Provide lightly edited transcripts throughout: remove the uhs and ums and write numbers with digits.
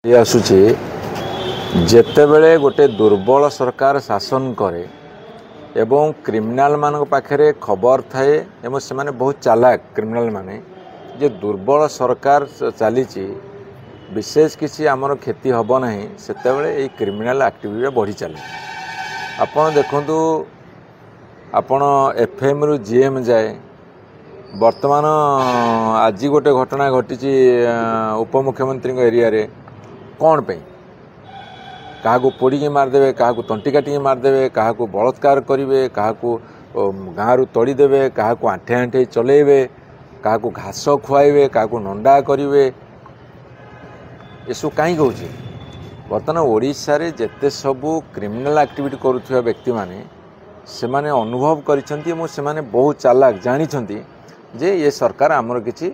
ये आसुची जेतेबेले गोटे दुर्बल सरकार शासन करे एवं क्रिमिनाल मान पाखे खबर थाए एवं से माने बहुत चालाक क्रिमिनाल माने जे दुर्बल सरकार चली विशेष किसी आमर क्षति हम ना से क्रिमिनाल एक्टिविटी बढ़ी चले। आपण देखु आपण एफएम रु जीएम जाए वर्तमान आज गोटे घटना घटी उपमुख्यमंत्री एरिया रे कौन पे क्या पोड़ी मारदे क्या तंटी काटिकी मारदे क्या बलात्कार करेंगे क्या गाँव तोड़देवे क्या आंठे आंठे चलेबे क्या घास खुआबे क्या नंडा करेंगे ये सब कहीं कौन बर्तमान ओडिशा रे जेते सबू क्रिमिनाल एक्टिविटी करुवा व्यक्ति माने से माने अनुभव करिसेंती से माने बहुत चालाक जानी जे ये सरकार आमर किसी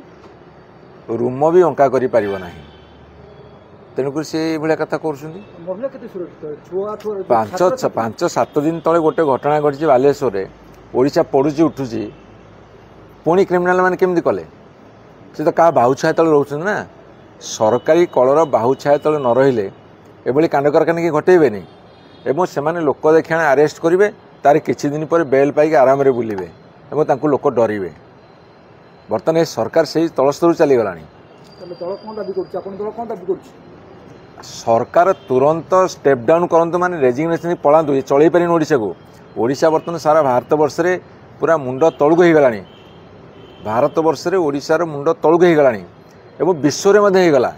रूम भी अंका करि परिबो नाही तेणुक से भाया कथा कर पांच सात दिन तले गोटे घटना घटी बालेश्वर ओडिशा पड़ुची उठुची पुणी क्रिमिनाल मैंने केमती कले से तो क्या बाहु छाया तले रोच ना सरकारी कलर बाहु छाया तले न रहिले एभली कांड कारखाना कि घटेबे एवं से लोक देखा आरेस्ट करेंगे तार किछि दिन पर बेल पाई आराम रे बुलिबे एवं तांको लोक डरिबे। बर्तमान ये सरकार से तल स्तर चलीगला सरकार तुरंत स्टेप डाउन करंतु माने रेजिग्नेशन पलांतु ये चलई पारिन ओडिशा को। ओडिशा बर्तमान सारा भारत वर्ष रे पूरा मुंड तळुक हो गलानी भारत वर्ष रे ओडिशा रो मुंड तळुक हो गलानी एवं विश्व रे मध्ये हो गला।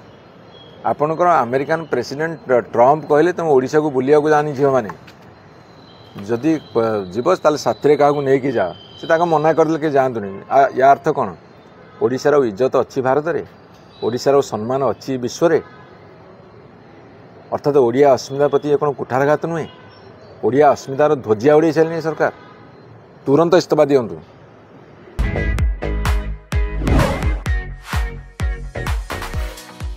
आपनकर अमेरिकन प्रेसिडेंट ट्रम्प कहले तुम ओडिशा को बुलिया को जानी झियो माने जदि जीवस ताले साथी रे काहू नै कि जा से ताका मना करले के जांतु नै। या अर्थ कोन ओडिशा रो इज्जत अच्छी भारत रे ओडिशा रो सम्मान अच्छी विश्व रे अर्थात ओडिया अस्मिता प्रति कौन कुठारघात नुहे ओडिया अस्मितार ध्वजिया उड़े सारे सरकार तुरंत इस्तीफा दिंतु।